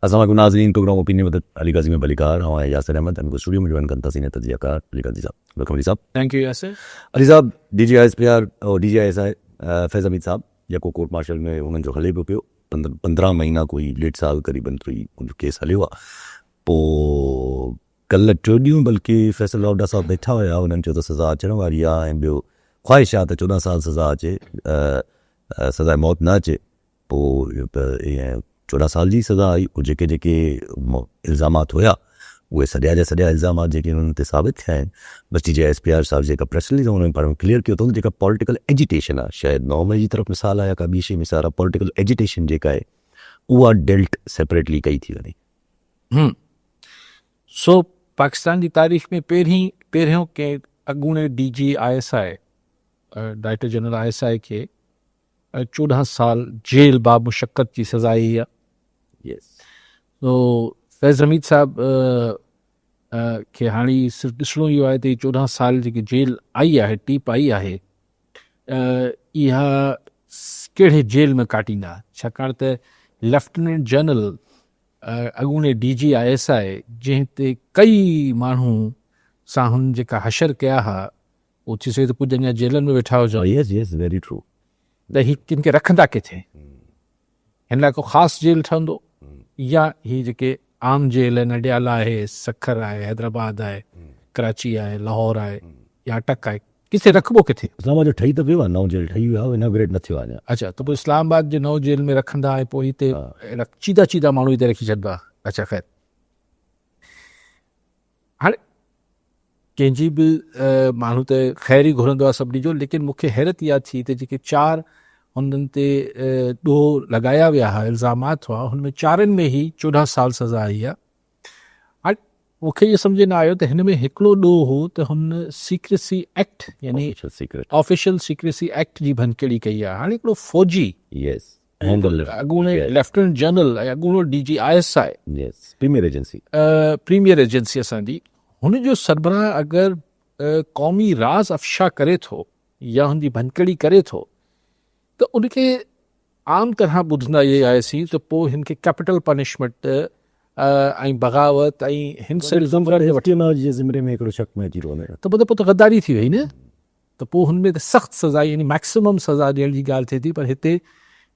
अस्सलाम वालेकुम नाज़रीन, program opinion with Ali Qazi में बलिकार और यासिर अहमद एंड स्टूडियो में ज्वाइन करता सीनियर तजज़ियाकार Ali Qazi sahab. Welcome Ali sahab. Thank you Yasir. Ali sahab DGISPR और DGISI फैज़ हमीद साहब जेको कोर्ट मार्शल में उन्हनि जो हले पियो पियो 15 महीना कोई 1.5 साल क़रीबन कोई उनजो केस हलियो आहे। पोइ कल्ह टियों ॾींहुं बल्कि फैसल ऑर्डर साहब वेठा हुया, उन्हनि चयो त सज़ा अचण वारी आहे ऐं ॿियो ख़्वाहिश आहे त 14 साल सज़ा अचे, सज़ा मौत न अचे। पोइ 14 साल जी सज़ा आई। जेके जेके इल्ज़ामात हुया उहे सॼा जा सॼा इल्ज़ामात जेके उन्हनि ते साबित थिया आहिनि, बस DGISPR साहब जेका प्रेस रिलीज़ आहे उन्हनि पाण में क्लियर कयो अथऊं जेका पॉलिटिकल एजिटेशन आहे, शायदि 9 मई जी तरफ़ मिसाल आहे या का ॿी शइ मिसाल आहे, पॉलिटिकल एजिटेशन जेका आहे उहा डेल्ट सेपरेटली कई थी वञे। सो पाकिस्तान जी तारीख़ में पहिरियों के अॻूणे DGISI डायरेक्टर जनरल ISI खे 14 साल जेल बामुशक्क़त जी सज़ा आई आहे। तो फैज़ हमीद साहब खे हाणे सिर्फ़ु ॾिसणो इहो आहे त 14 साल जेकी जेल आई आहे, टीप आई आहे, इहा कहिड़े जेल में काटींदा, छाकाणि त लेफ्टिनेंट जनरल अॻूणे DGISI जंहिं ते कई माण्हू सां हुन जेका हशर कया हुआ उहो थी सघे त कुझु अञा जेलनि में वेठा हुजनि। यस वेरी ट्रू। त ही किन खे रखंदा किथे, हिन लाइ को ख़ासि जेल ठहंदो या ही जेके आम जेल आहिनि, अडियाला आहे, सखर आहे, हैदराबाद आहे, कराची आहे, लाहौर आहे या अटक आहे, किथे रखिबो किथे? इस्लामाबाद जो ठही त पियो आहे, नओं जेल ठही वियो आहे, इनॉग्रेट न थियो आहे अञा। अच्छा, त पोइ इस्लामाबाद जे नओं जेल में रखंदा ऐं पोइ हिते अहिड़ा चीदा चीदा माण्हू हिते रखी छॾिबा। अच्छा ख़ैर, हाणे कंहिंजी बि माण्हू त ख़ैर ई घुरंदो आहे सभिनी जो, लेकिन मूंखे हैरत इहा थी त जेके 4 हुननि ते ॾोह लॻाया विया हुआ, इल्ज़ामात हुआ, हुन में 4 में ई 14 साल सज़ा आई आहे। हाणे मूंखे इहो सम्झ न आयो त हिन में हिकिड़ो ॾोह हो त हुन सीक्रेसी एक्ट यानी ऑफिशियल सीक्रेसी एक्ट जी भनकेड़ी कई आहे। हाणे हिकिड़ो फ़ौजी अॻूणे लेफ्टिनेंट जनरल ऐं अॻूणो DGISI प्रीमियर एजेंसी असांजी, हुनजो सरबराह अगरि क़ौमी राज़ अफ़शा करे थो या हुनजी भनकेड़ी करे थो त उनखे आम तरह ॿुधंदा इहे आयासीं त पोइ हिन खे कैपिटल पनिशमेंट ऐं बग़ावत ऐं हिंसा जे ज़िमरे में हिकिड़ो शक में अची रहियो आहे, त पोइ त गद्दारी थी वई न। त पोइ हुन में त सख़्तु सज़ा यानी मैक्सिमम सज़ा ॾियण जी ॻाल्हि थिए थी, पर हिते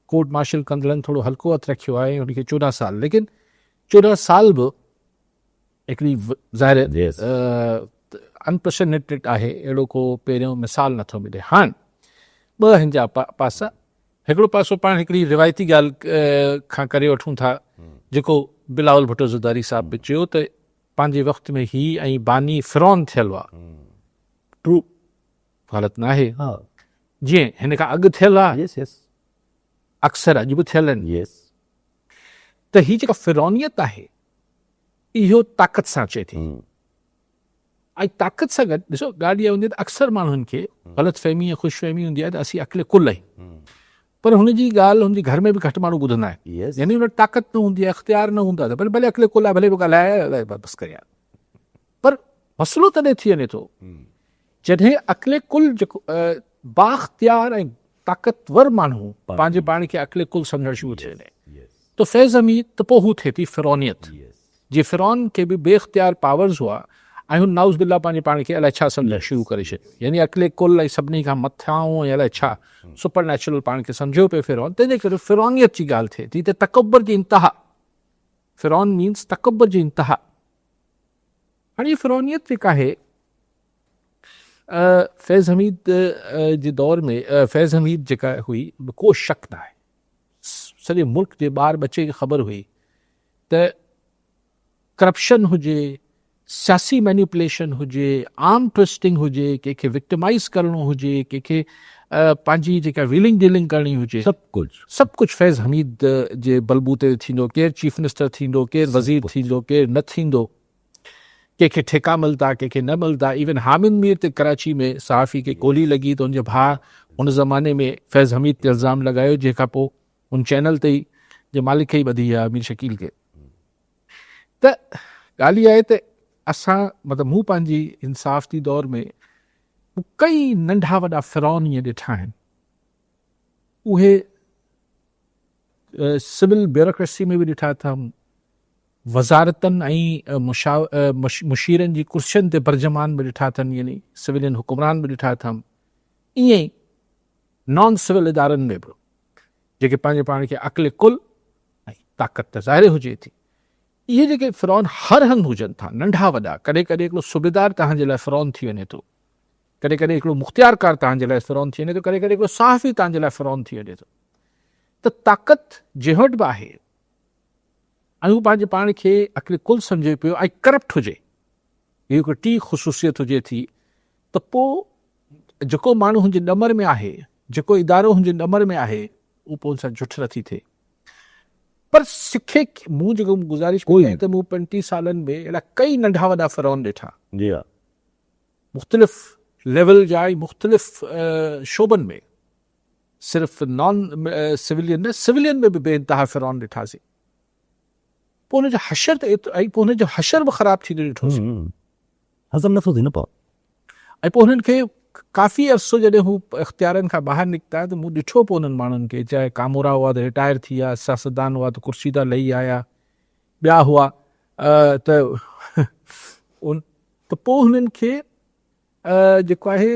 कोर्ट मार्शल कंदड़नि थोरो हल्को हथु रखियो आहे ऐं हुनखे 14 साल, लेकिन 14 साल बि हिकिड़ी ज़ाहिर अनप्रेसिडेंटेड आहे, अहिड़ो को पहिरियों मिसाल नथो मिले। हाणे 2 हिन जा पासा, हिकिड़ो पासो पाण हिकिड़ी रिवायती ॻाल्हि खां करे वठूं था जेको बिलावल भुट्टो ज़रदारी साहब बि चयो त पंहिंजे वक़्त में ही ऐं बानी फ़िरौन थियल हुआ। ट्रू, ग़लति न आहे। जीअं हिन खां अॻु थियल आहे, अक्सर अॼु बि थियल आहिनि। त ही जेका फ़िरौनियत आहे इहो ताक़त सां अचे थी, ऐं ताक़त सां गॾु ॾिसो ॻाल्हि इहा हूंदी आहे त अक्सर माण्हुनि खे ग़लतफ़हमी या ख़ुशफ़हमी हूंदी आहे त असीं अकिले कुल आहियूं, पर हुनजी ॻाल्हि हुनजे घर में बि घटि माण्हू ॿुधंदा आहिनि। यानी हुन वटि ताक़त न हूंदी आहे, इख़्तियार न हूंदो आहे, त भले अकिले कुल आहे, भले बि ॻाल्हाए बसि करे यार। पर मसइलो तॾहिं थी वञे थो जॾहिं अकिले कुल जेको बाख़्तियार ऐं ताक़तवर माण्हू पंहिंजे पाण खे अकिले कुल सम्झणु शुरू थी वञे, त फैज़ हमीद त पोइ हू थिए थी फ़िरौनियत। जीअं फ़िरौन खे बि बेइख़्तियार पावर्स हुआ ऐं हुन नाउज़ बिल्ला पंहिंजे पाण खे अलाए छा सम्झणु शुरू करे छॾियो, यानी अकिले कुल ऐं सभिनी खां मथां ऐं अलाए छा सुपर नेचुरल पाण खे सम्झो पियो फ़िरौन। तंहिंजे करे फ़िरौनियत जी ॻाल्हि थिए थी त तकबर जी इंतिहा, फ़िरौन मीन्स तकबर जी इंतिहा। हाणे इहा फ़िरौनियत जेका आहे फैज़ हमीद जे दौर में, फैज़ हमीद जेका हुई को शक न आहे, सॼे मुल्क जे ॿार बचे खे ख़बर हुई त करप्शन हुजे, सियासी मैनिपुलेशन हुजे, आर्म ट्विस्टिंग हुजे, कंहिंखे विक्टिमाइज़ करणो हुजे, कंहिंखे पंहिंजी जेका व्हीलिंग डीलिंग करणी हुजे, सभु कुझु फैज़ हमीद जे बलबूते थींदो। केरु चीफ मिनिस्टर थींदो, केरु वज़ीर थींदो, केरु न थींदो, कंहिंखे ठेका मिलंदा, कंहिंखे न मिलंदा। इवन हामिद मीर ते कराची में सहाफ़ी खे गोली लॻी त हुनजे भाउ हुन ज़माने में फैज़ हमीद ते इल्ज़ाम लॻायो, जंहिंखां पोइ हुन चैनल ते ई जे मालिक खे ई ॿधी आहे अमीर शकील खे। त ॻाल्हि इहा आहे त असां मतिलबु मूं पंहिंजी इंसाफ़ जी दौर में कई नंढा वॾा फ़िरौन ईअं ॾिठा आहिनि, उहे सिविल ब्यूरोक्रेसी में भी ॾिठा अथमि, वज़ारतनि ऐं मुशीरनि जी कुर्सियुनि ते बर्जमान बि ॾिठा अथनि, यानी सिविलियन हुकुमरान बि ॾिठा अथमि, ईअं ई नॉन सिविल इदारनि में बि जेके पंहिंजे पाण खे अक़ल कुल ऐं ताक़त त ज़ाहिर हुजे थी, इहे जेके फ़िरौन हर हंधि हुजनि था, नंढा वॾा, कॾहिं कॾहिं हिकिड़ो सूबेदार तव्हांजे लाइ फ़िरौन थी वञे थो, कॾहिं कॾहिं हिकिड़ो मुख़्तियारकार तव्हांजे लाइ फ़िरौन थी वञे थो, कॾहिं कॾहिं हिकिड़ो सहाफ़ी तव्हांजे लाइ फ़िरौन थी वञे थो। त ताक़त जंहिं वटि बि आहे ऐं हू पंहिंजे पाण खे अक़ल कुल सम्झे पियो ऐं करप्ट हुजे, इहो हिकु टी ख़ुशूसियत हुजे थी, त पोइ जेको माण्हू हुनजे ॾमर में आहे, जेको इदारो हुनजे ॾमर में आहे, उहो पोइ हुन सां जुठ नथी थिए। पर सिखे मूं जेको गुज़ारिश कई त मूं 35 सालनि में अहिड़ा कई नंढा वॾा फ़िरौन ॾिठा, जी हा, मुख़्तलिफ़ लेवल जा ऐं मुख़्तलिफ़ शोबनि में, सिर्फ़ु नॉन सिविलियन न, सिविलियन में बि बेइंतहा फ़िरौन ॾिठासीं। पोइ हुनजो हशर ऐं पोइ हुनजो हशर बि ख़राबु थींदो ॾिठोसीं, हज़म नथो थिए न पोइ। ऐं पोइ हुननि खे काफ़ी अरसो जॾहिं हू इख़्तियारनि खां ॿाहिरि निकिता त मूं ॾिठो पोइ हुननि माण्हुनि खे, चाहे कामोरा हुआ त रिटायर थी विया, सियासतदान हुआ त कुर्सी था लही आया, ॿिया हुआ त पोइ हुननि खे जेको आहे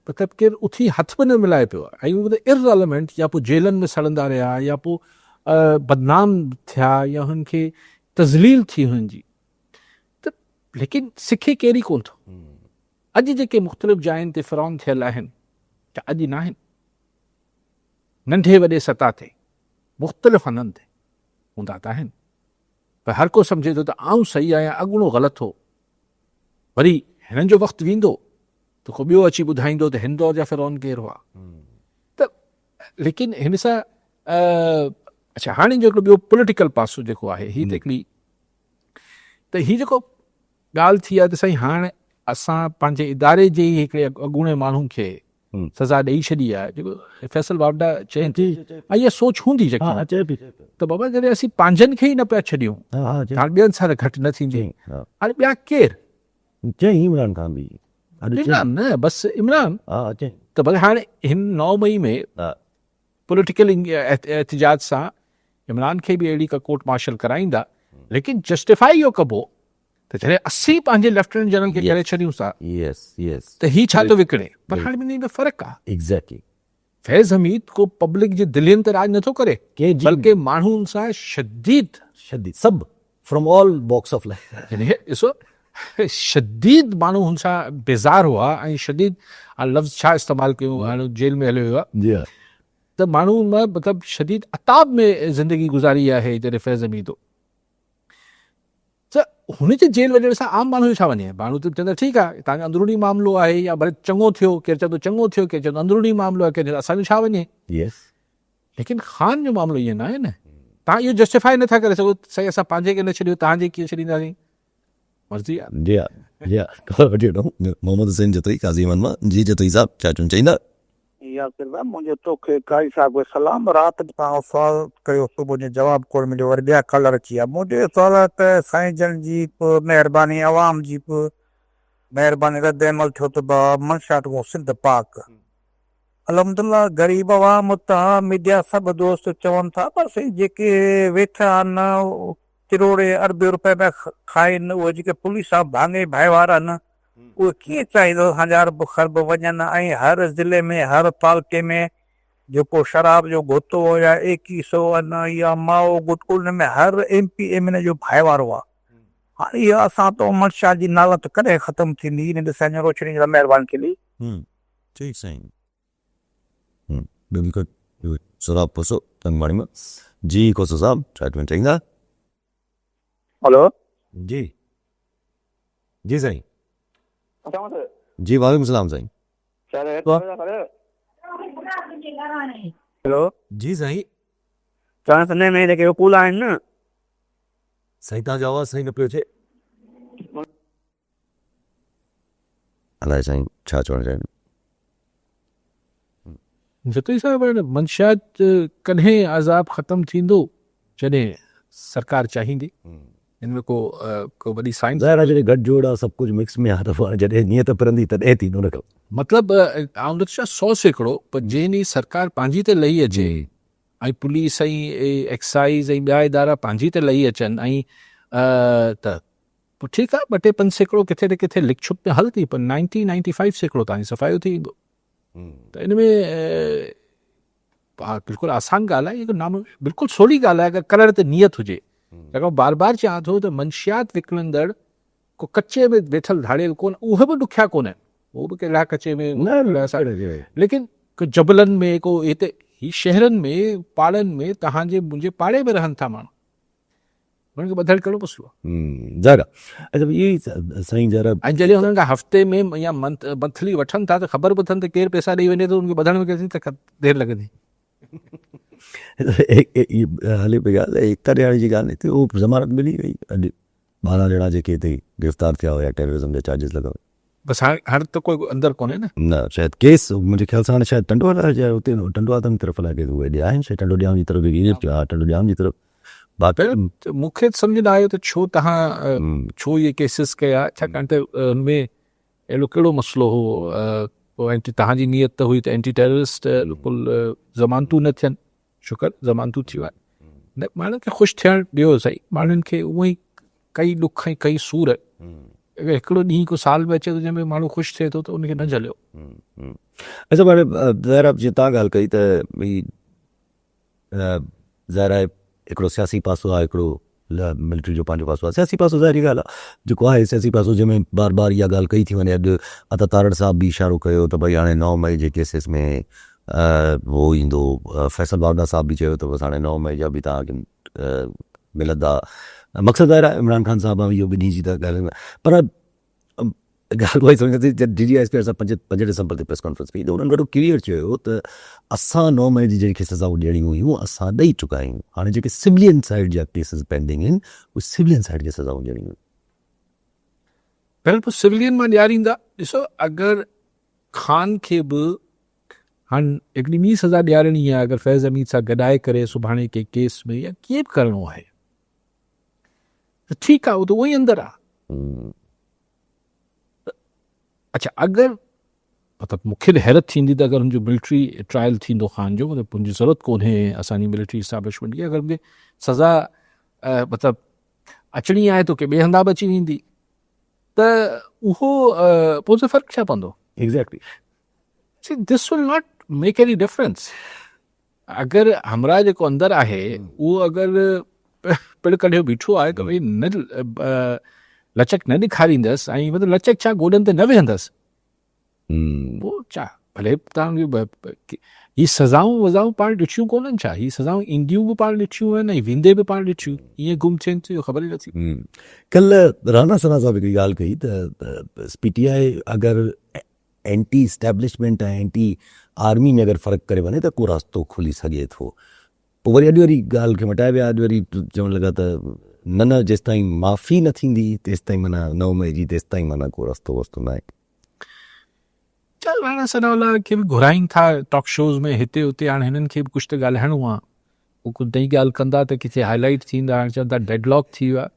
मतिलबु केरु उथी हथ बि न मिलाए पियो आहे, ऐं उहे इररेलेवेंट, या पोइ जेलनि में सड़ंदा रहिया, या पोइ बदनाम थिया, या हुननि खे तज़लील थी हुननि जी। त लेकिन सिखे कहिड़ी कोन थो। अॼु जेके मुख़्तलिफ़ जायुनि ते फ़िरौन थियल आहिनि, त अॼु न आहिनि, नंढे वॾे सतह ते मुख़्तलिफ़ हंधनि ते हूंदा त आहिनि, पर हर को सम्झे थो त आऊं सही आहियां, अॻुणो ग़लति हो, वरी हिननि जो वक़्तु वेंदो त को ॿियो अची ॿुधाईंदो त हिन दौर जा फ़िरौन केरु हुआ। त लेकिन हिन सां अच्छा, हाणे जो हिकिड़ो ॿियो पॉलिटिकल पासो जेको आहे, हीअ त हिकिड़ी, त हीअ जेको ॻाल्हि थी आहे त साईं हाणे असां पंहिंजे इदारे जे ई हिकिड़े अॻूणे माण्हू खे सज़ा ॾेई छॾी आहे, जेको फैसल वावड़ा चइनि थी, ऐं इहा सोच हूंदी जेकी, त बाबा जॾहिं असीं पंहिंजनि खे ई न पिया छॾियूं, हाणे ॿियनि सां घटि न थींदी, हाणे ॿिया केरु, इमरान खान बि, इमरान न बसि इमरान, त भले हाणे हिन 9 मई में पॉलिटिकल एहतिजाज सां इमरान खे बि अहिड़ी का कोर्ट मार्शल कराईंदा, लेकिन जस्टिफाई इहो कबो त जॾहिं असीं पंहिंजे लेफ्टिनेंट जनरल खे करे छॾियूं था, त हीउ छा थो विकिणे। पर हाणे ॿिन्ही में फ़र्क़ु आहे। एग्ज़ैक्टली, फैज़ हमीद को पब्लिक जे दिलियुनि ते राज नथो करे, बल्कि माण्हुनि सां शदीद सभु from all walks of life, यानी ॾिसो शदीद माण्हू हुन सां बेज़ार हुआ, ऐं शदीद लफ़्ज़ छा इस्तेमालु कयूं, हाणे जेल में हलियो वियो आहे, त माण्हू मतिलबु शदीद अताब में ज़िंदगी गुज़ारी आहे जॾहिं फैज़ हमीद हो। त हुनजे जेल वञण सां आम माण्हू छा वञे, माण्हू त चवंदा ठीकु आहे तव्हांजो अंदरूनी मामिलो आहे, या भले चङो थियो, केरु चवंदो चङो थियो, केरु चवंदो अंदरूनी मामिलो आहे, केरु चवंदो असांजो छा वञे। लेकिन ख़ान जो मामिलो ईअं न आहे न, तव्हां इहो जस्टिफाई नथा करे सघो, सही असां पंहिंजे खे न छॾियो, तव्हांजे कीअं छॾींदासीं, मर्ज़ी आहे। मोहम्मद हुसैन जतोई काज़ी अमन मां, जी जतोई साहब छा चवणु चाहींदा? मुंहिंजो तोखे कारी साहिब सलाम, राति तव्हां सुवाल कयो, सुबुह जो जवाबु कोन मिलियो, वरी ॿिया कलर अची विया। मुंहिंजो सुवाल आहे त साईं जन जी बि महिरबानी, अवाम जी बि महिरबानी, रद अमल थियो त मंशात वो सिंध पाक, अलहमदुल्ला ग़रीब अवाम तां मीडिया सभु दोस्त चवनि था, पर साईं जेके वेठा आहिनि करोड़े अरबे रुपए में खाइनि, उहे जेके पुलिस आहे भाङे भाई वारा आहिनि, उहे कीअं चाहींदो 1000 ख़रब वञनि, ऐं हर ज़िले में हर तालुके में जेको शराब जो गोतो या 2100 आहिनि, या माओ गुट, उन में हर MP MN जो भाईवारो आहे। हाणे इहा असां तो मंशा जी नालत कॾहिं ख़तमु थींदी, इन ॾिसण रोशनी जी महिरबानी करी। ठीक साईं, बिल्कुलु सुराब पोसो तंगवाणी में। जी कोसो साहब छा चवणु चाहींदा? हेलो जी जी साईं, जी वालेकुम सलाम साईं। हेलो जी साईं, चवण सने में जेके वकूल आहिनि न, साईं तव्हांजो आवाज़ सही न पियो अचे, अलाए साईं छा चवणु चाहिनि? जतोई साहिब, मंशात कॾहिं अज़ाब ख़तमु थींदो जॾहिं सरकार चाहींदी, इनमें को वॾी साइंस ज़ाहिर आहे, जॾहिं गठजोड़ आहे, सभु कुझु मिक्स में आहे, त जॾहिं नियत पिरंदी तॾहिं थींदो न मतिलबु आउं छा 100 सैकड़ो, पर जंहिं ॾींहुं सरकार पंहिंजी ते लही अचे ऐं पुलिस ऐं एक्साइज़ ऐं ॿिया इदारा पंहिंजी त लही अचनि ऐं त पोइ ठीकु आहे 2-3% किथे न किथे लिक छुप में हल थी पर 90-95% ताईं सफ़ायो थी ईंदो त इन में बिल्कुलु आसान ॻाल्हि आहे इहो नाम बिल्कुलु सवली ॻाल्हि आहे अगरि करण ते नियत हुजे लॻो बार बार चवां थो त मंशियात विकिणंदड़ को कचे में वेठल धाड़ियल कोन उहे बि ॾुखिया कोन आहिनि उहो बि कहिड़ा कचे में लेकिन को जबलनि में को हिते ही शहरनि में पाड़नि में तव्हांजे मुंहिंजे पाड़े में रहनि था माण्हू हुननि खे ॿधल कहिड़ो मसइलो आहे ज़रा अच्छा इहे साईं ज़रा ऐं जॾहिं हुननि खां हफ़्ते में या मंथली वठनि था त ख़बर बि अथनि त केरु पैसा ॾेई वञे थो उनखे ॿधण में केतिरी त देरि लॻंदी हले पई ॻाल्हि एकता ॾियारी जी ॻाल्हि हिते उहो ज़मानत मिली वई अॼु 12 ॼणा जेके हिते गिरफ़्तार थिया हुया टेररिज़म जा चार्जिस लॻा बसि हाणे त कोई अंदरि कोन्हे न शायदि केस मुंहिंजे ख़्याल सां हाणे शायदि टंडवाला जा हुते टंडवाला तरफ़ लाइ उहे ॾिया आहिनि शायदि टंडोजाम जी तरफ़ हा टंडोजाम जी तरफ़ बाक़ी मूंखे सम्झ न आयो त छो तव्हां छो इहे केसिस कया छाकाणि त हुनमें अहिड़ो कहिड़ो मसइलो हो पोइ तव्हांजी नियत त हुई त एंटी टेररिस्ट बिल्कुलु ज़मानतूं न थियनि शुक्र ज़मानतूं थियूं आहिनि न माण्हुनि खे ख़ुशि थियणु ॾियो सही माण्हुनि खे उहो ई कई ॾुख ऐं कई सूर अगरि हिकिड़ो ॾींहुं को साल में अचे थो जंहिंमें माण्हू ख़ुशि थिए थो त उनखे न झलियो अच्छा पर ज़ाहिर जीअं तव्हां ॻाल्हि कई त भई ज़ाहिर आहे हिकिड़ो सियासी पासो आहे हिकिड़ो मिलिट्री जो पंहिंजो पासो आहे सियासी पासो ज़ाहिरी ॻाल्हि आहे जेको आहे सियासी पासो जंहिंमें बार बार इहा ॻाल्हि कई थी वञे अॼु अता तारड़ साहब बि इशारो कयो त भई हाणे 9 मई जे केसिस में उहो ईंदो फैसल बावड़ा साहब बि चयो त बसि हाणे 9 मई जा बि तव्हांखे मिलंदा मक़सदु ज़ाहिर आहे इमरान ख़ान साहब इहो ॿिन्ही जी त ॻाल्हि पर ॻाल्हि उहा ई सम्झंदी DGSP असां 5 डिसंबर ते प्रेस कॉन्फ्रेंस कई त उन्हनि ॾाढो क्लियर चयो त असां 9 मई जी जेके सज़ाऊं ॾियणियूं हुयूं असां ॾेई चुका आहियूं हाणे जेके सिविलियन साइड जा केसिस पेंडिंग आहिनि उहे सिविलियन साइड जी सज़ाऊं ॾियणियूं आहिनि पहिरियों पोइ सिविलियन मां ॾियारींदा ॾिसो अगरि ख़ान खे बि हाणे हिकिड़ी ॿी सज़ा ॾियारणी आहे अगरि फैज़ हमीद सां गॾाए करे सुभाणे के केस में या कीअं बि करिणो आहे त ठीकु आहे उहो त उहो ई अंदरि आहे अच्छा अगरि मतिलबु मूंखे त हैरत थींदी त अगरि हुनजो मिलिट्री ट्रायल थींदो ख़ान जो मतिलबु मुंहिंजी ज़रूरत कोन्हे असांजी मिलिट्री इस्टेब्लिशमेंट जी अगरि मूंखे सज़ा मतिलबु अचणी आहे त के ॿिए हंधा बि अची वेंदी त उहो पोइ त फ़र्क़ु छा पवंदो exactly this will not make any difference अगरि हमरा जेको अंदरि आहे उहो अगरि पिण कढियो बीठो आहे त भई न लचक न ॾेखारींदसि ऐं मतिलबु लचक छा गोॾनि ते न वेहंदसि पोइ छा भले तव्हांखे हीअ सज़ाऊं वज़ाऊं पाण ॾिठियूं कोन्हनि छा हीअ सज़ाऊं ईंदियूं बि पाण ॾिठियूं आहिनि ऐं वेंदे बि पाण ॾिठियूं ईअं गुम थियनि थियूं ख़बर ई नथी कल्ह राना सना साहब हिकिड़ी ॻाल्हि कई त PTI अगरि एंटी इस्टेब्लिशमेंट ऐं एंटी आर्मी में अगरि फ़र्क़ु करे वञे त को रास्तो खुली सघे थो पोइ वरी अॼु वरी ॻाल्हि खे मटाए विया अॼु वरी चवणु लॻा त न जेसि ताईं माफ़ी न थींदी तेसि ताईं माना 9 मई जी तेसि ताईं माना को रस्तो वस्तो न आहे चल राणा सनावला खे बि घुराइनि था टॉक शोज़ में हिते हुते हाणे हिननि खे बि कुझु त ॻाल्हाइणो आहे उहो कुझु नई ॻाल्हि कंदा त किथे हाईलाइट थींदा हाणे चवंदा डेडलॉक थी वियो आहे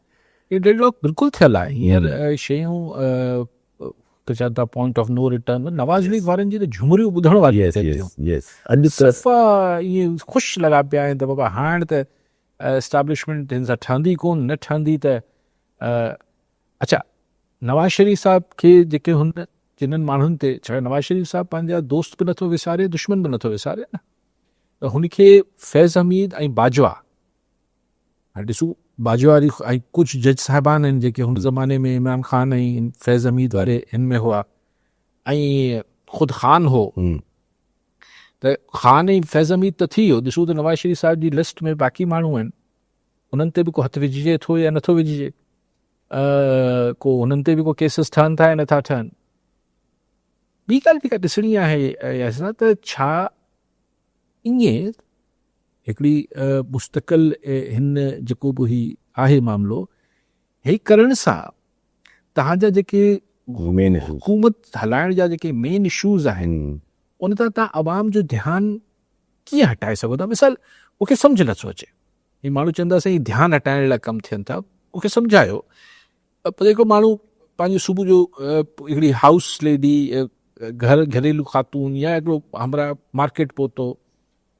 इहो डेडलॉक बिल्कुलु थियल आहे हींअर शयूं त चवनि था पॉइंट ऑफ नो रिटर्न नवाज़ शरीफ़ वारनि जी त झुमरियूं ॿुधण वारी अॼु सफ़ा ईअं ख़ुशि लॻा पिया आहिनि त बाबा हाणे त एस्टेब्लिशमेंट हिन सां ठहंदी कोन न ठहंदी त अच्छा नवाज़ शरीफ़ साहब खे जेके हुन जिन्हनि माण्हुनि ते छा नवाज़ शरीफ़ साहब पंहिंजा दोस्त बि नथो विसारे दुश्मन बि नथो विसारे न त हुनखे फैज़ हमीद ऐं बाजवा हाणे ॾिसूं बाजवा ऐं कुझु जज साहिबान आहिनि जेके हुन ज़माने में इमरान ख़ान ऐं फैज़ हमीद वारे हिन में हुआ ऐं ख़ुदि ख़ान हो त ख़ान ऐं फैज़ हमीद त थी वियो ॾिसूं त नवाज़ शरीफ़ साहिब जी लिस्ट में बाक़ी माण्हू आहिनि उन्हनि ते बि को हथु विझिजे थो या नथो विझिजे को हुननि ते बि को केसिस ठहनि था या नथा ठहनि ॿी ॻाल्हि जेका ॾिसणी आहे त छा ईअं हिकिड़ी मुस्तक़िल हिन जेको बि ही आहे मामिलो हे करण सां तव्हांजा जेके हुकूमत हलाइण जा जेके मेन इशूज़ आहिनि उन तां तव्हां आवाम जो ध्यानु कीअं हटाए सघो था मिसाल मूंखे सम्झ नथो अचे ही माण्हू चवंदा साईं ध्यानु हटाइण लाइ कमु थियनि था मूंखे सम्झायो पर जेको माण्हू पंहिंजो सुबुह जो हिकिड़ी हाउस लेडी घरेलू ख़ातून या हिकिड़ो हमरा मार्केट पहुतो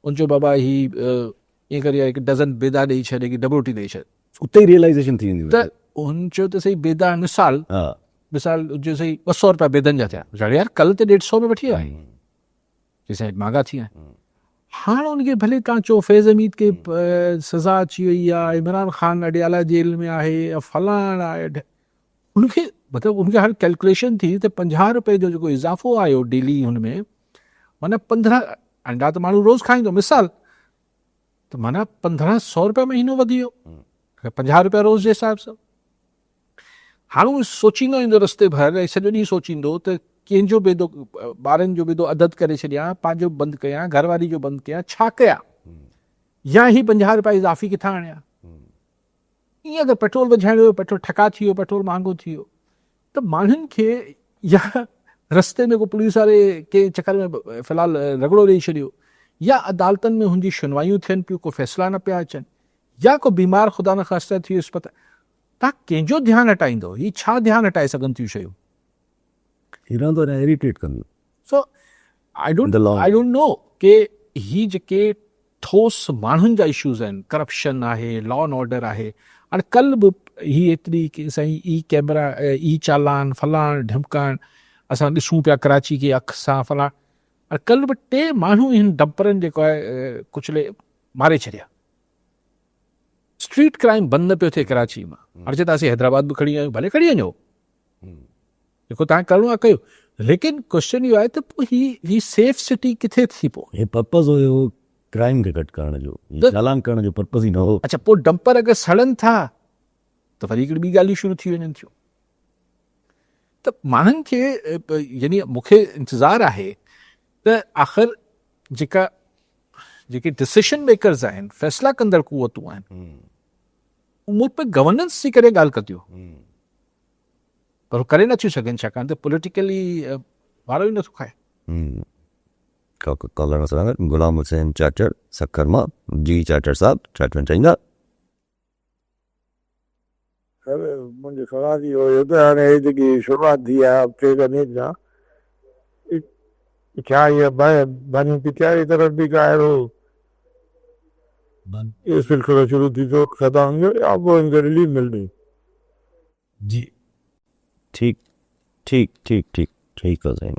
उनजो बाबा ही ईअं करे हिकु डज़न बेदा ॾेई छॾे की डबल रोटी ॾेई छॾ उते ई रियलाइज़ेशन थी वेंदी त हुन चयो त सही बेदा मिसाल हा जो सही 200 रुपया बेदनि जा थिया चढ़े यार कल्ह ते 150 में वठी आया चई साईं महांगा थी विया हाणे उनखे भले तव्हां चओ फैज़ हमीद खे सज़ा अची वई आहे इमरान ख़ान अडियाला जेल में आहे या फलाण आहे उनखे मतिलबु उनखे हाणे कैलकुलेशन थी त 50 रुपए जो जेको इज़ाफ़ो आयो डेली हुन में माना 15 अंडा त माण्हू रोज़ खाईंदो मिसाल त माना 1500 रुपया महीनो वधी वियो 50 रुपया रोज़ जे हिसाब सां हाणे उहो सोचींदो ईंदो रस्ते भर ऐं सॼो ॾींहुं सोचींदो त कंहिंजो बेदो ॿारनि जो बेदो अदद करे छॾियां पंहिंजो बंदि कयां घरवारी जो बंदि कयां छा कयां या ही 50 रुपया इज़ाफ़ी किथां आणियां ईअं त पेट्रोल वधाइणो हुयो पेट्रोल ठका थी वियो पेट्रोल महांगो थी वियो त माण्हुनि खे या रस्ते में को पुलिस वारे के चकर में फ़िलहालु रगड़ो ॾेई छॾियो या अदालतनि में हुनजी सुनवायूं थियनि पियूं को फ़ैसिला न पिया अचनि या को बीमार ख़ुदा न ख़ास्ता थी वियुसि पता तव्हां कंहिंजो ध्यानु हटाईंदो हीअ छा ध्यानु हटाए सघनि थियूं शयूं रहंदो इरिटेट कंदो सो आई The law. डोंट नो के ही जेके ठोस माण्हुनि जा इश्यूज़ आहिनि करप्शन आहे लॉ एंड ऑर्डर आहे हाणे कल्ह बि ही एतिरी की साईं ई कैमरा ई चालान फलाण ढिमकान असां ॾिसूं पिया कराची खे अख सां फलाण हाणे कल्ह बि 3 माण्हू हिन डंपरनि जेको आहे कुचले मारे छॾिया स्ट्रीट क्राइम बंदि न पियो थिए कराची मां हाणे चए त असीं हैदराबाद बि खणी आहियूं भले खणी वञो जेको तव्हां करिणो आहे कयो लेकिन क्वेश्चन इहो आहे त पोइ ही सेफ सिटी किथे थी पोइ हे पर्पज़ हुयो क्राइम खे घटि करण जो चालान करण जो पर्पज़ ई न हो अच्छा पोइ डंपर अगरि सड़नि था त वरी हिकिड़ी ॿी ॻाल्हियूं शुरू थी वञनि थियूं त माण्हुनि खे यानी मूंखे इंतज़ारु आहे त आख़िर जेके डिसीशन मेकर्स आहिनि फ़ैसिला कंदड़ क़ुवतूं आहिनि मूं पे गवर्नेंस जी करे ॻाल्हि कंदियूं पर उहो करे नथियूं सघनि छाकाणि त पॉलिटिकली वारो ई नथो खाए कॉलर सां गुलाम हुसैन चाचड़ सखर मां जी चाचड़ साहब छा चवणु चाहींदा मुंहिंजो सवाल इहो हुयो त हाणे हीअ जेकी शुरूआति थी आहे हफ़्ते खनि खां छा इहा बानी पिचाई जी तरफ़ बि का अहिड़ो इहो सिलसिलो शुरू थींदो ख़तम या पोइ हिनखे रिलीफ मिलंदी जी ठीक ठीक ठीक ठीक ठीक आहे साईं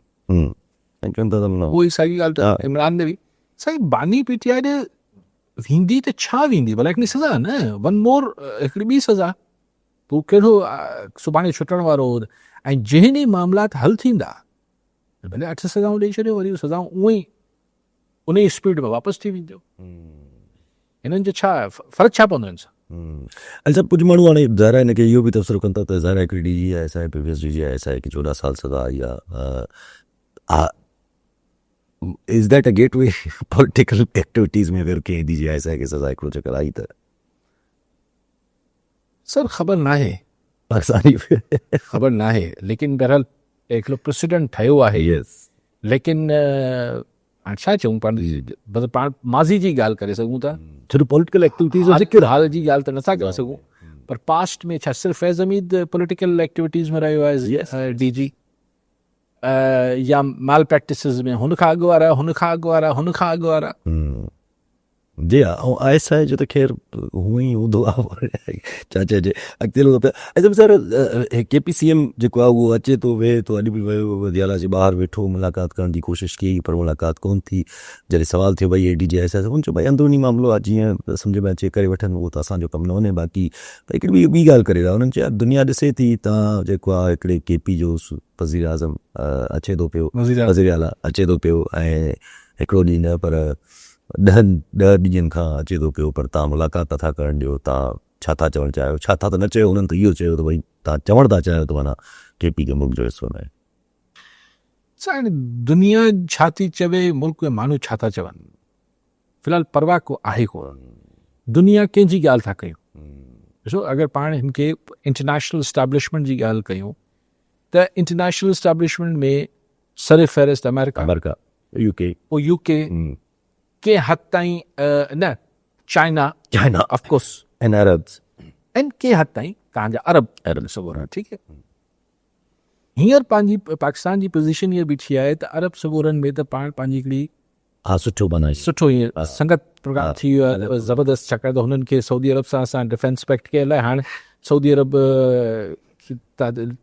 उहो ई साॻी ॻाल्हि त इमरान ने बि साईं बानी पीटीआई ॾे वेंदी त छा वेंदी भला हिकिड़ी सज़ा न वन मोर हिकिड़ी ॿी सज़ा पोइ कहिड़ो सुभाणे छुटण वारो ऐं जंहिं ॾींहुं मामलात हल थींदा भले 8 सज़ाऊं ॾेई छॾियो वरी सज़ाऊं उअं ई उन ई स्पीड में वापसि थी वेंदियूं हिननि जो छा फ़र्क़ु छा पवंदो हिन सां अच्छा कुझु माण्हू हाणे ज़ाहिर आहे हिनखे इहो बि तबसरो कनि था त ज़ाहिर आहे हिकिड़ी DGISI प्रीवियस DGISI खे 14 साल सज़ा आई आहे is that a gateway political activities में अगरि कंहिं DGISI खे सज़ा हिकिड़ो चकर आई त सर ख़बर नाहे पाकिस्तानी ख़बर नाहे लेकिन बहरहाल हिकिड़ो प्रेसिडेंट ठहियो आहे यस लेकिन हाणे छा चऊं पाण बसि पाण माज़ी जी ॻाल्हि करे सघूं था छो पॉलिटिकल एक्टिविटीज़ हाल जी ॻाल्हि त नथा करे सघूं पर पास्ट में छा सिर्फ़ु फैज़ हमीद पॉलिटिकल एक्टिविटीज़ में रहियो आहे DG या माल प्रैक्टिसिस में हुन खां अॻु वारा हुन खां अॻु वारा हुन खां अॻु वारा जी हा ऐं ISI जो त ख़ैर हूअं ई हूंदो आहे छा चइजे अॻिते हलंदो पिया ऐं सर KPCM जेको आहे उहो अचे थो वेहे थो अॼु बि वियो वदियाला जे ॿाहिरि वेठो मुलाक़ात करण जी कोशिशि कई पर मुलाक़ात कोन थी जॾहिं सवाल थियो भई हे DGISI हुन चयो भई अंदरूनी मामिलो आहे जीअं सम्झ में अचे करे वठनि उहो त असांजो कमु न वञे बाक़ी हिकिड़ी ॿी ॻाल्हि करे रहिया हुननि चयो दुनिया ॾिसे थी तव्हां जेको आहे हिकिड़े KP जो वज़ीर आज़म अचे थो पियो वज़ीर आला अचे थो पियो ऐं हिकिड़ो ॾींहुं न पर 10 ॾींहंनि खां अचे थो पियो पर तव्हां मुलाक़ात नथा करणु ॾियो तव्हां छा था चवणु चाहियो छा था त न चयो हुननि त इहो चयो त भई तव्हां चवणु था चाहियो त माना KP खे मुल्क जो हिसो न आहे हाणे दुनिया छा थी चवे मुल्क में माण्हू छा था चवनि फ़िलहालु परवाह को आहे कोन दुनिया कंहिंजी ॻाल्हि था कयूं ॾिसो अगरि पाण हिन खे इंटरनेशनल इस्टेब्लिशमेंट जी ॻाल्हि कयूं त इंटरनेशनल इस्टेब्लिशमेंट में सर फ़हरिस्त अमेरिका UK पोइ UK के हद ताईं न चाइना ऑफकोर्स एंड अरब्स ऐं के हद ताईं तव्हांजा अरब सगोरा ठीकु आहे हींअर पंहिंजी पाकिस्तान जी पोज़ीशन हीअ बीठी आहे त अरब सगोरनि में त पाण पंहिंजी हिकिड़ी हा सुठो बनाए सुठो ईअं संगत प्रोग्राम थी वियो आहे ज़बरदस्त, छाकाणि त हुननि खे सऊदी अरब सां असां डिफेंस पैक्ट कयल आहे। हाणे सऊदी अरब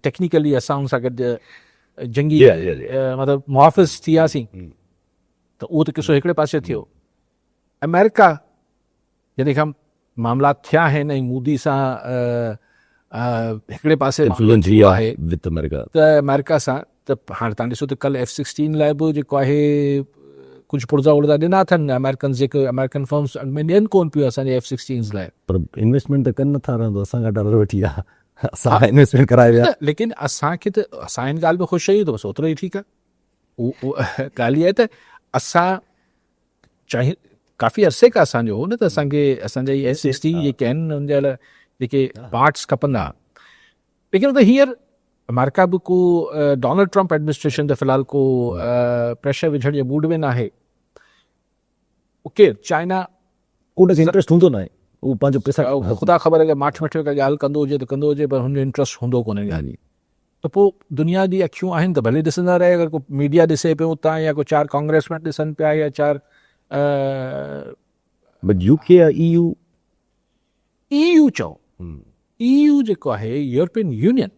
टेक्निकली असां हुन सां गॾु जंगी मतिलबु मुहाफ़िज़ थी वियासीं, त उहो त किसो हिकिड़े पासे थियो। अमेरिका जॾहिं खां मामला थिया आहिनि ऐं मोदी सां हिकिड़े पासे इन्फ्लुएंस थी वियो आहे विद अमेरिका, त अमेरिका सां त हाणे तव्हां ॾिसो त कल्ह F-16 लाइ बि जेको आहे कुझु पुर्जा उर्जा ॾिना अथनि अमेरिकन, जेके अमेरिकन फर्म्स में ॾियनि कोन पियो असांजे F-16 लाइ, पर इन्वेस्टमेंट त कनि नथा, रहंदो असां खां डर वेठी आहे, असां इन्वेस्टमेंट कराए विया। लेकिन असांखे त असां हिन ॻाल्हि में ख़ुशि आहियूं त बसि ओतिरो ई ठीकु आहे। उहा ॻाल्हि इहा आहे त असां चाहे काफ़ी अरसे खां असांजो हो न, त असांखे असांजा इहे F-16 जेके आहिनि हुनजा जेके पार्ट्स खपंदा, लेकिन त हींअर अमेरिका बि को डोनाल्ड ट्रंप एडमिनिस्ट्रेशन त फ़िलहाल को प्रेशर विझण जे मूड में न आहे। केरु चाइना उनखे इंट्रस्ट हूंदो न आहे, उहो पंहिंजो पैसा ख़ुदा ख़बर अगरि माठ मठे का ॻाल्हि कंदो हुजे त कंदो हुजे, पर हुनजो इंट्रस्ट हूंदो कोन्हे ॻाल्हि। त पोइ दुनिया जी अखियूं आहिनि त भले ॾिसंदा रहे, अगरि को मीडिया ॾिसे पियो उतां या को 4 कांग्रेसमैन ॾिसनि पिया या 4 UK या EU चओ, EU जेको आहे यूरोपियन यूनियन,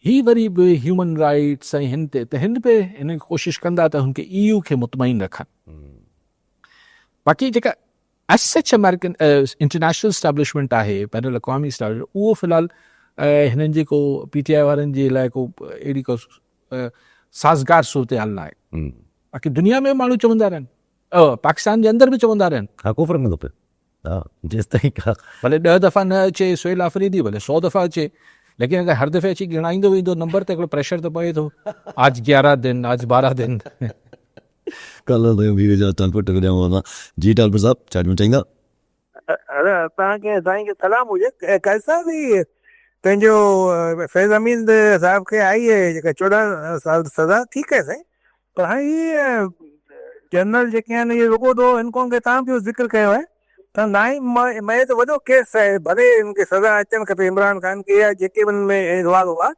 ही वरी बि ह्यूमन राइट्स ऐं हिन ते, त हिन पे हिन कोशिशि कंदा त हुनखे EU खे मुतमइन रखनि। बाक़ी जेका as such American international establishment आहे, बैनुल अक़वामी स्टैब्लिशमेंट, उहो फ़िलहाल हिननि जेको PTI वारनि जे लाइ को अहिड़ी को साज़गार सूरत हाल न आहे। बाक़ी दुनिया में माण्हू चवंदा रहनि, पाकिस्तान जे अंदरि बि चवंदा रहनि, हा को फ़र्क़ु नथो पए, हा जेसि ताईं भले 10 दफ़ा न अचे सुहेल आफ़रीदी, भले 100 दफ़ा अचे, लेकिन अगरि हर दफ़े अची गिणाईंदो वेंदो नंबर त हिकिड़ो प्रेशर त पए थो, आज 11 दिन, आज 12 दिन। कल ट्रांसपोर्ट ॾियांव जी टालपुर साहब छा चवंदा? अरे तव्हांखे साईं खे सलाम हुजे। कैसा बि पंहिंजो फैज़ अमीन साहब खे आई है जेका 14 साल सज़ा, ठीकु आहे साईं, पर हाणे इहे जनरल जेके आहिनि इहे रुॻो थो हिन खे तव्हां बि ज़िक्र कयो आहे त नाई मैं त वॾो केस आहे, भले हिनखे सज़ा अचणु खपे इमरान ख़ान खे या जेके बि में रवाज हुआ,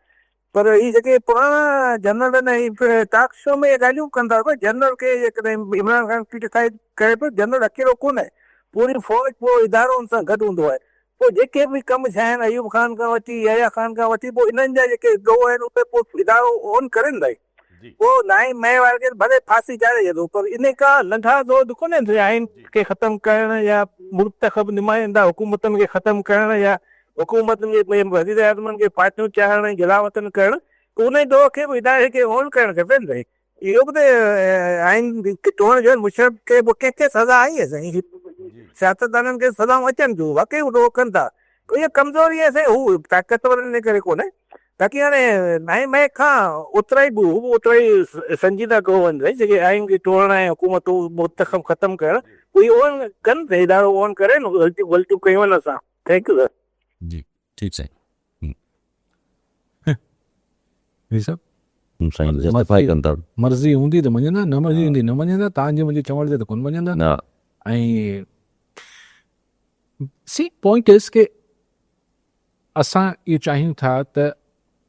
पर ही जेके पुराणा जनरल आहिनि टॉक शो में ॻाल्हियूं कंदा हुआ, जनरल खे जेकॾहिं इमरान ख़ान क्रिटिसाइज़ करे पियो, जनरल अकेलो कोन आहे, पूरी फ़ौज पूरो इदारो हुन सां गॾु हूंदो आहे। पोइ जेके बि कमु छा आहिनि अयूब ख़ान खां वठी यहया ख़ान खां वठी पोइ इन्हनि जा जेके ॾोह आहिनि उहे पोइ इदारो ऑन करनि था, पोइ नाई मैं वारे खे भले फांसी चाढ़े छॾो, पर इन का नंढा दौर कोन्हे आइन खे ख़तमु करणु या मुंतख़ब नुमाइंदा हुकूमतनि खे ख़तमु करणु या हुकूमतनि जे वज़ीर आज़मनि खे फाटियूं चाढ़णु ऐं जलावतन करणु, उन दौर खे बि इदारे खे ऑन करणु खपे न। इहो बि त आइन टोड़ण जो मुशरफ खे कंहिंखे सज़ा आई आहे साईं, सियासतदाननि खे सज़ाऊं अचनि थियूं, वाकई उहो कनि था, इहा कमज़ोरी आहे साईं, हू ताक़तवर इन करे कोन्हे। ताकी हाणे नाई मैं खां ओतिरा ई हू ओतिरा ई संजीदा कयो वञे जेके आइन खे टोड़ण ऐं हुकूमतूं मुंतख़ब ख़तमु करणु, उहे ऑन कनि त इदारो ऑन करे न, ग़लतियूं कयूं आहिनि असां। Thank U sir. जी ठीकु साईं, मर्ज़ी हूंदी त मञंदा, न मर्ज़ी हूंदी न मञंदा, तव्हांजे मुंहिंजे चवण ते त कोन मञंदा। ऐं सी पॉइंट इज़ के असां इहो चाहियूं था त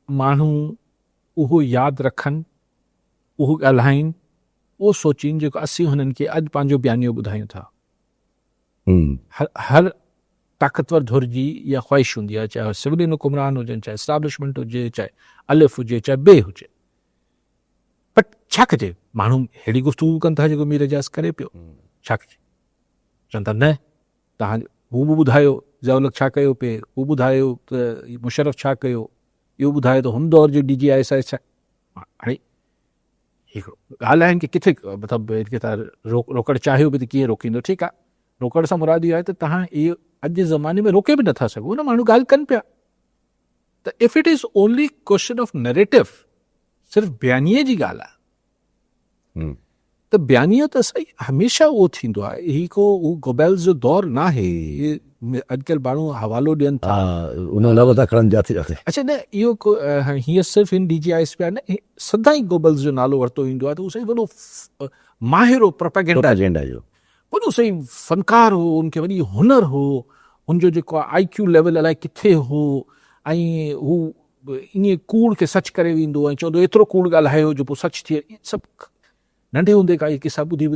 माण्हू उहो यादि रखनि, उहो ॻाल्हाइनि, उहो सोचीनि जेको असीं हुननि खे अॼु पंहिंजो बयानियो ॿुधायूं था। हर ताक़तवर धुर जी इहा ख़्वाहिश हूंदी आहे, चाहे सिविलियन हुकुमरान हुजनि, चाहे एस्टाब्लिशमेंट हुजे, चाहे अलिफ हुजे, चाहे बे हुजे, बट छा कजे, माण्हू अहिड़ी गुफ़्तगू कनि था जेको मीर एजाज़ करे पियो, छा कजे, चवनि था न तव्हां हू बि ॿुधायो ज़ियाउल छा कयो पिए, हू ॿुधायो त मुशरफ छा कयो, इहो ॿुधायो त हुन दौर जो DGISI छा। हाणे हिकिड़ो ॻाल्हि आहे कि किथे मतिलबु हिनखे तव्हां रोकणु चाहियो बि त कीअं रोकींदो, ठीकु आहे, रोकण सां मुराद इहो आहे त तव्हां इहो अॼु जे ज़माने में रोके बि नथा सघो न, माण्हू ॻाल्हि कनि पिया, त if it is only question of narrative, सिर्फ़ु बयानीअ जी ॻाल्हि आहे, त बयानियो त सही हमेशह उहो थींदो आहे, ही को गोबेल्स जो दौर न आहे, अॼुकल्ह माण्हू हवालो ॾियनि था, अच्छा न इहो हीअं सिर्फ़ु हिन DGIS पिया न, सदाईं गोबेल्स जो नालो वरितो ईंदो आहे, त उहो सही वॾो माहिर हो प्रोपेगेंडा जो, वॾो सही फ़नकार हो, उनखे वॾी हुनर हो, हुनजो जेको आहे IQ लेवल अलाए किथे हो, ऐं हू ईअं कूड़ खे सच करे वेंदो ऐं चवंदो एतिरो कूड़ ॻाल्हायो जो पोइ सच थिए, सभु नंढे हूंदे का इहे किसा ॿुधी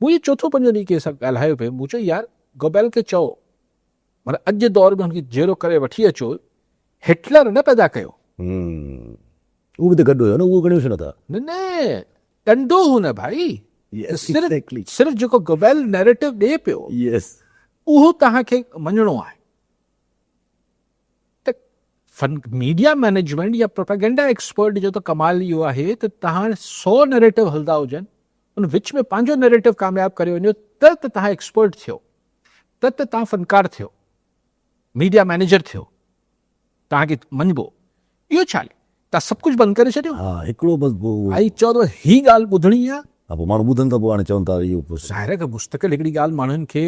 मुंहिंजे चोथों पंजो ॾींहुं कंहिं सां ॻाल्हायो पियो, मूं चयो यार गोबेल खे चओ माना अॼु जे दौर में हुनखे जहिड़ो करे वठी अचो, हिटलर न पैदा कयो, उहो बि त गॾु हुयो न, उहो गणियो छो नथा? न न ॾंडो हू न भाई, Yes, सिर्फ़ु exactly. सिर्फ़ु जेको गोबेल नैरेटिव ॾिए पियो यस उहो तव्हांखे मञणो आहे। त मीडिया मैनेजमेंट या प्रोपेगेंडा एक्सपर्ट जो त कमाल इहो आहे त तव्हां 100 नैरेटिव हलंदा हुजनि, उन विच में पंहिंजो नैरेटिव कामयाबु करे वञो त तव्हां एक्सपर्ट थियो, त तव्हां फनकार थियो, मीडिया मैनेजर थियो, तव्हांखे मञिबो। इहो छा आहे, तव्हां सभु कुझु बंदि करे छॾियो, हा हिकिड़ो बसि पोइ भाई चओ त हीअ ॻाल्हि ॿुधणी आहे। हा पोइ माण्हू ॿुधनि था, पोइ हाणे चवनि था इहो पोइ ज़ाहिर आहे कि मुस्तक़िल हिकिड़ी ॻाल्हि माण्हुनि खे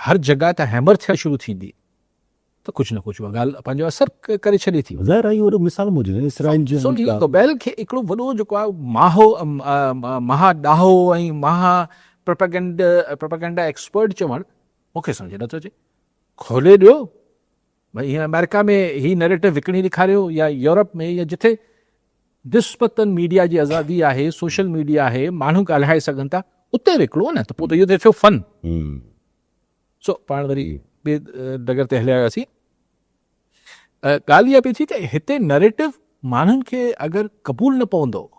हर जॻह ते हैमर थियणु शुरू थींदी त कुझु न कुझु उहा ॻाल्हि पंहिंजो असरु करे छॾे थी। ज़ाहिर आहे इहो वॾो मिसाल हुजे इसराइल जो सो इहो गोबेल खे हिकिड़ो वॾो जेको आहे महा ॾाहो ऐं महा प्रोपेगेंडा एक्सपर्ट चवणु मूंखे सम्झ नथो अचे। खोले ॾियो भई हीअं अमेरिका में हीअ नैरेटिव विकिणी ॾेखारियो, या यूरोप में, या जिथे निस्बतन मीडिया जी आज़ादी आहे, सोशल मीडिया आहे, माण्हू ॻाल्हाए सघनि था, उते विकिणो न, त पोइ त इहो त थियो फन। सो पाण वरी ॿिए डगर ते हलिया वियासीं। ॻाल्हि इहा पई थी त हिते नैरेटिव माण्हुनि खे अगरि क़बूल न पवंदो,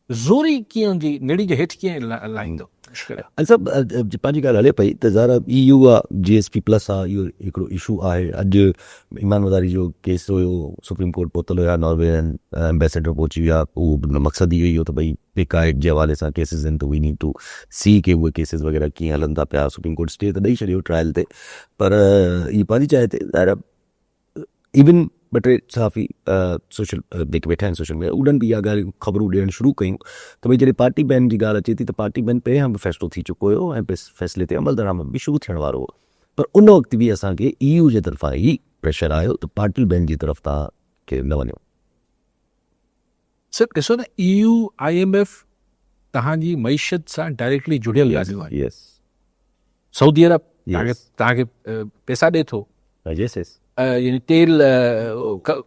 ज़ोरी कीअं हुनजी निड़ी जे हेठि कीअं लाहींदो, मुश्किल आहे। अच्छा पंहिंजी ॻाल्हि हले पई त ज़ाहिर EU आहे, GSP+ आहे, इहो हिकिड़ो इशू आहे। अॼु ईमान वज़ारी जो केस हुयो, सुप्रीम कोर्ट पहुतल हुया, नॉर्वे एम्बेसडर पहुची विया। उहो मक़सदु इहो ई हो त भई पिकाइट जे हवाले सां केसिस आहिनि, त वी नीड टू सी के उहे केसिस वग़ैरह कीअं हलनि था पिया। सुप्रीम कोर्ट स्टे त ॾेई छॾियो ट्रायल ते, पर इहा पंहिंजी चाहे ते ज़ाहिर इवन ॿ टे सहाफ़ी सोशल जेके वेठा आहिनि सोशल मीडिया, उन्हनि बि इहा ॻाल्हि ख़बरूं ॾियणु शुरू कयूं त भई जॾहिं पार्टी बैन जी ॻाल्हि अचे थी, त पार्टी बैन पहिरियां बि फ़ैसिलो थी चुको हुयो ऐं फ़ैसिले ते अमल दरामद बि शुरू थियण वारो हो, पर उन वक़्तु बि असांखे EU जे तरफ़ां ई प्रेशर आयो त पार्टी बैन जी तरफ़ तव्हांखे न वञो। सिर्फ़ु ॾिसो न, EU IMF तव्हांजी मईशत सां डायरेक्टली जुड़ियल ॻाल्हियूं आहिनि। यस सऊदी अरब तव्हांखे पैसा ॾिए थो, यस यस यानी तेल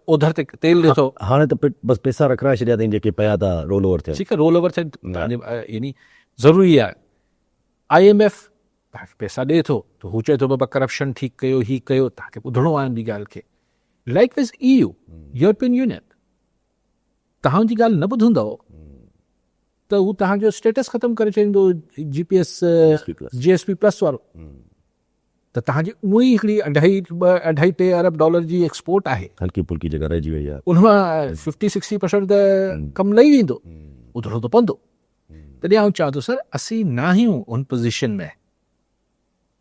ओधर ते तेल ॾिए थो। हाणे त बसि पैसा रखाए छॾिया अथई जेके पिया था रोल ओवर थियनि। ठीकु आहे, रोल ओवर थियनि, यानी ज़रूरी आहे। IMF तव्हांखे पैसा ॾिए थो त हू चए थो बाबा करप्शन ठीकु कयो, हीअ कयो, तव्हांखे ॿुधणो आहे हुन ॻाल्हि खे। Like wise EU European union तव्हांजी ॻाल्हि न ॿुधंदव त हू तव्हांजो स्टेटस ख़तमु करे छॾींदो, GSP+ वारो। त तव्हांजी उहा ई हिकिड़ी $2.5-3 अरब जी एक्सपोर्ट आहे, हल्की फुल्की जॻह रहिजी वई आहे। उनमां 50-60% त कमु लही वेंदो, ॿुधणो त पवंदो। तॾहिं आउं चवां थो सर, असीं न आहियूं उन पोज़ीशन में।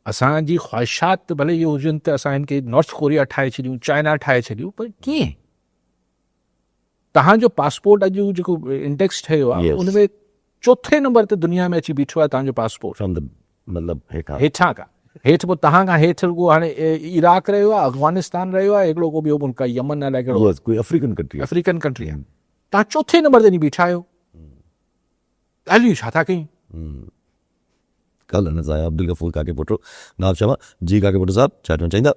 असांजी ख़्वाहिशात भले इहे हुजनि त असां हिन खे नॉर्थ कोरिया ठाहे छॾियूं, चाइना ठाहे छॾियूं, पर कीअं? तव्हांजो पासपोर्ट अॼु जेको इंडेक्स ठहियो आहे, उनमें 4थे नंबर ते दुनिया में अची बीठो आहे तव्हांजो पासपोर्ट, मतिलबु हेठां खां हेठि। पोइ तव्हां खां हेठि रुॻो हाणे इराक रहियो आहे, अफ़गानिस्तान रहियो आहे, हिकिड़ो को ॿियो मुल्क आहे, यमन अलाए कहिड़ो, कोई अफ्रीकन कंट्री आहे। तव्हां 4थे नंबर ते वञी बीठा आहियो। ॻाल्हियूं छा था कयूं? कल नज़ाया अब्दुल गफूर काके पुटो नाब शमा जी काके पुटो साहब छा चवणु चाहींदा?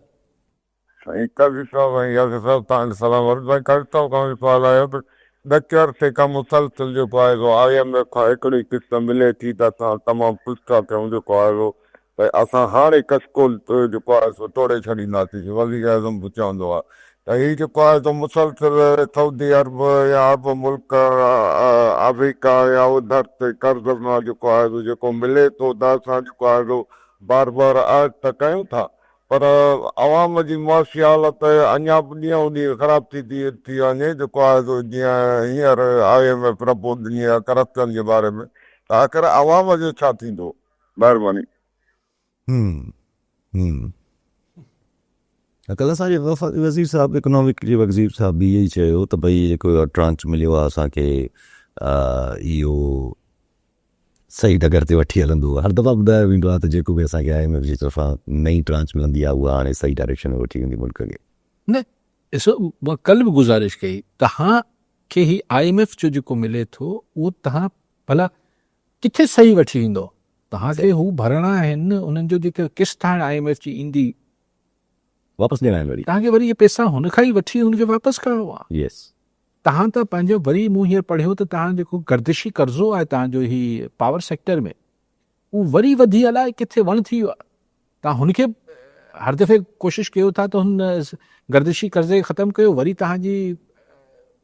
साईं कबीर साहब ऐं यासिर साहब तव्हांखे सलाम अर्ज़ु। भाई करता खां सवाल आयो त ॾके अर्से खां मुसलसिल जेको आहे सो IMF खां हिकिड़ी किस्त मिले थी, त असां तमामु ख़ुशि था थियूं जेको आहे सो भई असां हाणे कशकोल जेको आहे सो तोड़े छॾींदासीं। वज़ीर आज़म बि चवंदो आहे त हीउ जेको आहे सो मुसलसिल सऊदी अरब या अरब मुल्क, अफ्रीका या उधर ते कर्ज़ मां जेको आहे सो जेको मिले थो, त असां जेको आहे सो बार बार अर्ज़ु त कयूं था, पर अवाम जी मुआशी हालत अञा बि ॾींहों ॾींहुं ख़राब थी वञे। जेको आहे सो जीअं हींअर IMF रिपोर्ट ॾिनी आहे करप्शन जे बारे में, त आख़िर अवाम जो छा थींदो? महिरबानी। कल्ह असांजे वज़ीर साहब इकोनॉमिक जे वज़ीर साहब बि इहो ई चयो त भई जेको ट्रांच मिलियो आहे असांखे इहो सही डगर ते वठी हलंदो। हर दफ़ा ॿुधायो वेंदो आहे त जेको बि असांखे IMF जी तरफ़ां नई ट्रांच मिलंदी आहे उहा हाणे सही डायरेक्शन में वठी वेंदी मुल्क खे। न ॾिसो, मां कल्ह बि गुज़ारिश कई, तव्हांखे ही IMF जो जेको मिले थो उहो तव्हां भला किथे सही वठी ईंदो? तव्हांखे हू भरणा आहिनि, उन्हनि जो जेके किस्त हाणे IMF जी ईंदी वापसि ॾियणा आहिनि, वरी तव्हांखे वरी इहे पैसा हुन खां ई वठी हुनखे वापसि करिणो आहे। यस, तव्हां त पंहिंजो वरी मूं हींअर पढ़ियो त तव्हां जेको गर्दिशी कर्ज़ो आहे तव्हांजो ही पावर सेक्टर में, उहो वरी वधी अलाए किथे वण थी वियो आहे। तव्हां हुनखे हर दफ़े कोशिशि कयो था त हुन गर्दिशी कर्ज़े ख़तमु कयो, वरी तव्हांजी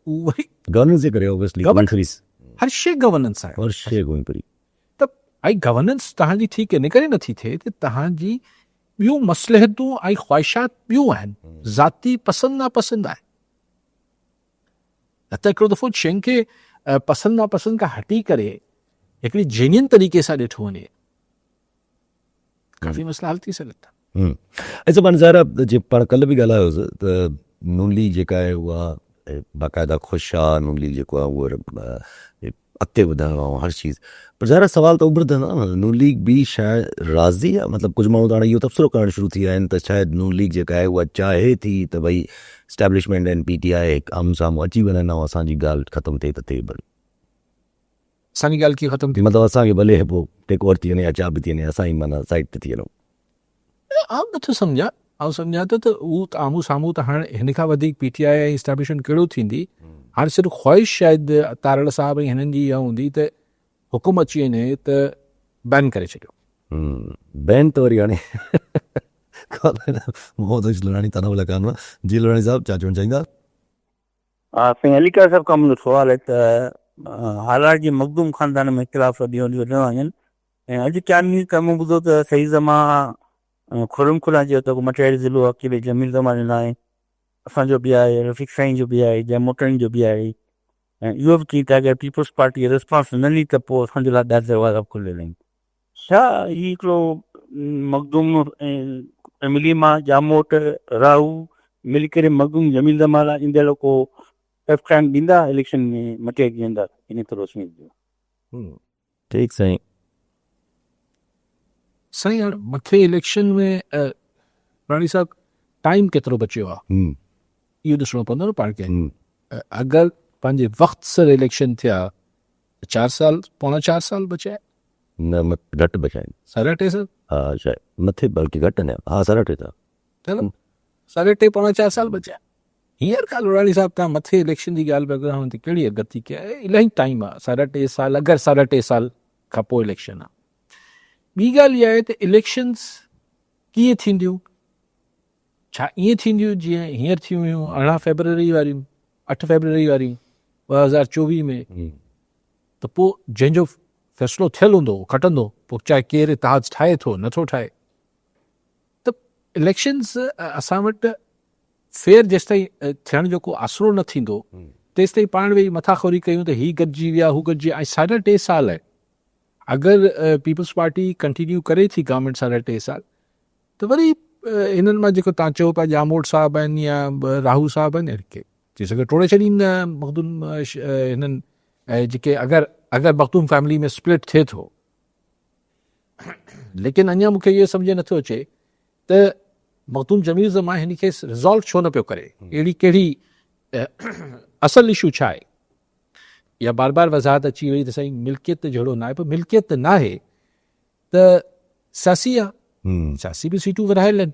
वरी गवर्नेंस जे करे ऑब्वियसली Governance- हर शइ गवर्नेंस आहे। और शे गोइंग परी त आई गवर्नेंस तव्हांजी ठीकु इन करे नथी थिए त तव्हांजी ॿियूं मसलहतूं ऐं ख़्वाहिशात ॿियूं आहिनि, ज़ाती पसंदि नापसंदि आहे। न त हिकिड़ो दफ़ो शयुनि खे पसंदि नापसंदि खां हटी करे हिकिड़ी जेन्युइन तरीक़े सां ॾिठो वञे, काफ़ी मसइला हल थी सघनि था। ऐसा पाण ज़ाहिर आहे जे पाण कल्ह बि ॻाल्हायोसीं त नून लीग जेका आहे उहा बाक़ाइदा ख़ुशि आहे, नून लीग जेको आहे उहो अॻिते वधायो आहे हर चीज़, पर ज़ाहिर सवाल त उभरंदा न, नून लीग बि शायदि राज़ी आहे। मतिलबु कुझु माण्हू त हाणे इहो तबसरो करणु शुरू थी विया आहिनि त शायदि नून लीग जेका आहे उहा चाहे थी त भई स्टैब्लिशमेंट ऐं PTI आम्हूं साम्हूं अची वञनि ऐं असांजी ॻाल्हि ख़तमु थिए त थिए भले, असांजी ॻाल्हि कीअं ख़तमु थी? मतिलबु असांखे भले पोइ टेक ओवर थी वञे या छा बि थी वञे, असां ई माना साइड ते थी वञूं। आउं नथो सम्झां, आउं सम्झां थो त उहो त आम्हूं साम्हूं त हाणे हिन खां वधीक PTI ऐं इस्टेब्लिशमेंट कहिड़ो थींदी। हाणे सिर्फ़ु ख़्वाहिश शायदि तारड़ साहब ऐं हिननि जी इहा हूंदी त हुकुम अची वञे त बैन करे छॾियो। बैन त वरी हाणे मोहम्मद लोनानी तव्हां वटि कान जी लोनानी साहब छा चवणु चाहींदा? हा साईं अलीकार साहब खां मुंहिंजो सुवालु आहे त हालात जी मखदूम ख़ानदान में इख़्तिलाफ़ ॾींहों ॾींहुं वधंदा वञनि, ऐं अॼु चांदनी कमु ॿुधो त सही ज़मा खुरम खुला जो त मटियारी ज़िलो अकेले जमील ज़माने न आहे, असांजो बि आहे, रफ़ीक साईं जो बि आहे, जंहिं मोटनि जो बि आहे, ऐं इहो बि थी त अगरि पीपुल्स पार्टी रिस्पॉन्स न ॾिनी त पोइ असांजे लाइ ॾाढा दरवाज़ा खुलियल आहिनि। छा ही हिकिड़ो मखदूम ऐं फैमिली मां जामोट राहू मिली करे मखदूम जमील ज़माना ईंदड़ को टाइम ॾींदा इलेक्शन में मटियारी ॾींदा इन तरह सां? ठीकु साईं। साईं हाणे मथे इलेक्शन में राणी साहब टाइम केतिरो बचियो आहे इहो ॾिसणो पवंदो न पाण खे। अगरि पंहिंजे वक़्त सर इलेक्शन थिया त 4 साल, पौणा 4 साल बचिया आहे। न घटि बचा आहिनि, 3.5 साल, हा शायदि मथे बल्कि घटि न, हा 3.5 साल, है न, 3.5 पौणा 4 साल बचिया। हींअर का लोनानी साहब तव्हां मथे इलेक्शन जी ॻाल्हि पिया कयो त कहिड़ी गति कया आहे, इलाही टाइम आहे, 3.5 साल, अगरि 3.5 साल खां पोइ इलेक्शन आहे। ॿी ॻाल्हि इहा आहे त इलेक्शन्स कीअं थींदियूं, छा ईअं थींदियूं जीअं हींअर थी हुयूं 18 फेबरवरी वारियूं, 8 फेबरवरी वारियूं 2024 में, त पोइ जंहिंजो फ़ैसिलो थियल हूंदो खटंदो, पोइ चाहे केरु इतिहाद ठाहे थो नथो ठाहे। त इलेक्शन्स असां वटि फेयर जेसिताईं थियण जो को आसरो न थींदो तेसिताईं पाण वेही मथाखोरी कयूं त ही गॾिजी विया हू गॾिजी, ऐं 3.5 साल आहे। अगरि पीपल्स पार्टी कंटिन्यू करे थी गवर्नमेंट 3.5 साल, त वरी हिननि मां जेको तव्हां चओ पिया जामोट साहब आहिनि या राहू साहब आहिनि, थी सघे टोड़े छॾीनि मखदूम हिननि जेके अगरि मखदूम फैमिली में स्प्लिट थिए थो। लेकिन अञा मूंखे इहो सम्झ नथो अचे त मखदूम जमील ज़मा हिन खे रिज़ॉल्व छो न पियो करे, अहिड़ी कहिड़ी असल इशू छा आहे। या बार बार वज़ाहत अची वई त साईं मिल्कियत जहिड़ो न आहे, पर मिल्कियत न आहे त सियासी आहे, सियासी बि सीटूं वधायल आहिनि।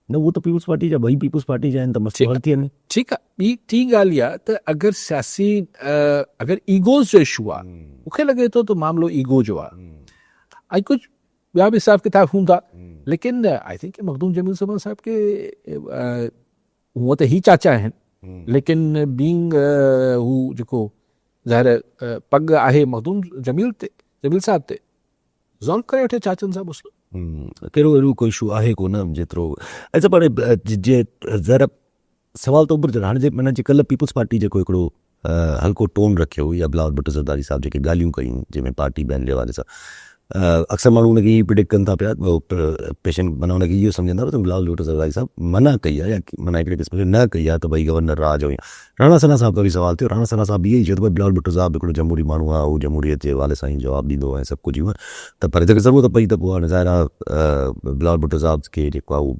न उहो त पीपुल्स पार्टी जा, ॿई पीपुल्स पार्टी जा आहिनि त मसइलो हल थी वञे। ठीकु आहे, ॿी टी ॻाल्हि इहा त अगरि सियासी अगरि ईगोज़ जो इशू आहे, मूंखे लॻे थो त मामिलो ईगो जो आहे, ऐं कुझु ॿिया बि हिसाब किताब हूंदा, लेकिन आई थिंक मखदूम जमील ज़मा साहब खे हूअं त ही चाचा आहिनि, लेकिन बीइंग हू जेको ज़ाहिर पग आहे मखदूम जमील साहब ते, रिज़ॉल्व करे वठे चाचनि सां मसलो। कहिड़ो अहिड़ो कोई इशू आहे कोन जेतिरो ऐसा पाण जे ज़रा सवाल त उभरजनि। हाणे जे माना जे कल्ह पीपुल्स पार्टी जेको हिकिड़ो हल्को टोन रखियो या बिलावल भुट्टो ज़रदारी साहब जेके ॻाल्हियूं कयूं जंहिंमें पार्टी बैन जे हवाले सां, अक्सर माण्हू हुनखे इहो प्रिडिक्ट कनि था पिया, पेशेंट माना हुनखे इहो सम्झंदा त बिलावल भुट्टो ज़रदारी साहब मना कई आहे या माना हिकिड़े क़िस्म जो न कई आहे त भई गवर्नर राज हुई। राणा सना साहब का बि सवाल थियो, राणा सना साहब इहो ई चयो त भई बिलावल भुट्टो साहब हिकिड़ो जमहूरी माण्हू आहे, उहो जमहूरियत जे हवाले सां ई जवाबु ॾींदो ऐं सभु कुझु, त पर हिते ज़रूरत पई त पोइ हाणे ज़ाहिर आहे बिलावल भुट्टो साहब खे जेको आहे उहो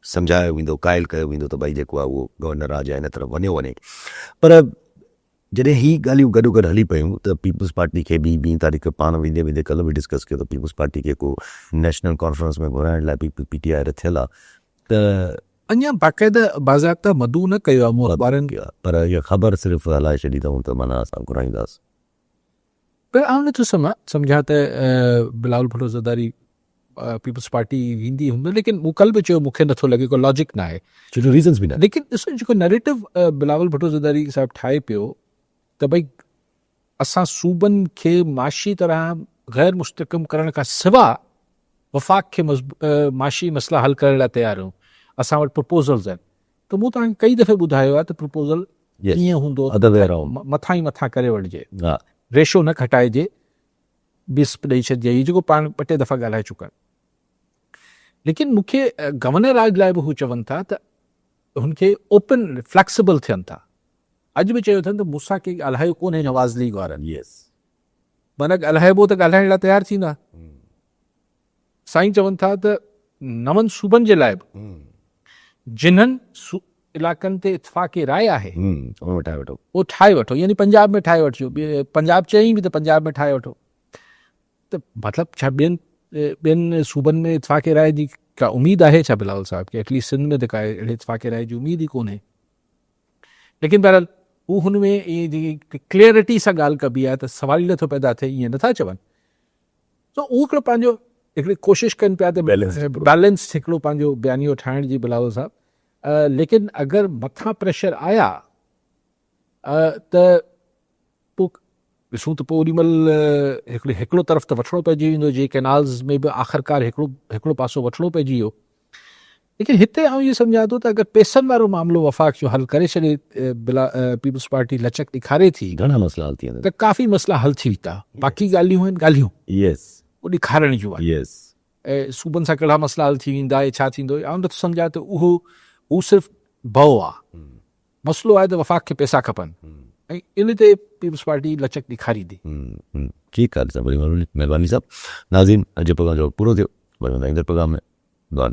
सम्झायो वेंदो, क़ाइल कयो वेंदो त भई जेको आहे उहो गवर्नर राज आहे हिन तरफ़ वञे। पर जॾहिं ही ॻाल्हियूं गॾो गॾु हली पियूं त पीपुल्स पार्टी खे बि 2 तारीख़ पाण वेंदे वेंदे कल्ह बि डिस्कस कयो त पीपुल्स पार्टी खे को नेशनल कॉन्फ्रेंस में घुराइण लाइ PTI रथियल आहे, त अञा बाक़ाइदा बाज़ाब्ता मदू न कयो आहे मूं अख़बारनि खे, पर इहा ख़बर सिर्फ़ु हलाए छॾी अथऊं त माना असां घुराईंदासीं। पर आउं नथो सम्झां त बिलावल भुट्टो ज़रदारी पीपल्स पार्टी ईंदी हूंदी, लेकिन मूं कल्ह बि चयो मूंखे नथो लॻे को लॉजिक न आहे। छो जो रीज़न्स बि न लेकिन ॾिसो जेको नैरेटिव बिलावल भुट्टो ज़रदारी साहिबु ठाहे पियो त भई असां सूबनि खे माशी तरह गैर मुस्तकम करण खां सवाइ वफ़ाक़ खे माशी मसइला हल करण लाइ तयारु आहियूं, असां वटि प्रपोज़ल्स आहिनि। त मूं तव्हांखे कई दफ़े ॿुधायो आहे त प्रपोज़ल कीअं हूंदो, other way around. मथां ई मथां करे वठिजे, हा रेशो न घटाइजे, बिस्प ॾेई छॾिजे, इहो जेको पाण ॿ टे दफ़ा ॻाल्हाए चुका आहिनि। लेकिन मूंखे गवर्नर राज लाइ बि हू चवनि था त हुनखे ओपन फ्लैक्सिबल थियनि था। अॼु बि चयो अथनि त मूंसां के ॻाल्हायो कोन्हे नवाज़ लीग वारनि, यस माना ॻाल्हाइबो त ॻाल्हाइण लाइ तयारु थींदा। साईं चवनि था त नवनि सूबनि जे लाइ बि जिन्हनि इलाइक़नि ते इतफ़ाक़ी राय आहे उन वटाए वठो। उहो ठाहे वठो, यानी पंजाब में ठाहे वठिजो। पंजाब चयईं बि त पंजाब में ठाहे वठो। त मतिलबु छा ॿियनि सूबनि में इतफ़ाक़ी राय जी का उमेदु आहे छा बिलावल साहब खे? एटलीस्ट सिंध में त का अहिड़े इतफ़ाक़ी राय जी उमेदु ई कोन्हे। लेकिन बहरहाल हू हुन में इहे जेकी क्लियरिटी सां ॻाल्हि कबी आहे त सवाल ई नथो पैदा थिए, ईअं नथा चवनि। त उहो हिकिड़ो पंहिंजो हिकिड़ी कोशिशि कनि पिया त बैलेंस हिकिड़ो पंहिंजो बयानियो ठाहिण जी बिलावल साहब। लेकिन अगरि मथां प्रेशर आया त पोइ ॾिसूं त पोइ ओॾीमहिल हिकिड़ो तरफ़ त वठिणो पइजी वेंदो, जे कैनाल्स में बि आख़िरकार हिकिड़ो पासो वठिणो पइजी वियो। लेकिन हिते आउं इहो सम्झां थो त अगरि पैसनि वारो मामिलो वफ़ाक़ जो हल करे छॾे, पीपल्स पार्टी लचक ॾेखारे थी, घणा मसइला हल थी वेंदा। त काफ़ी मसइला हल थी था। बाक़ी ॻाल्हियूं आहिनि ॻाल्हियूं यस उहो ॾेखारण जूं आहिनि। यस ऐं सूबनि सां कहिड़ा मसइला हल थी वेंदा, ऐं छा थींदो, आउं नथो सम्झां त उहो सिर्फ़ु भउ आहे। मसइलो आहे त वफ़ाक़ खे पैसा खपनि, ऐं इन ते पीपल्स पार्टी लचक ॾेखारींदी। ठीकु आहे, महिरबानी साहब। नाज़रीन, अॼु प्रोग्राम जो पूरो थियो, वरी ईंदड़ प्रोग्राम में दुआ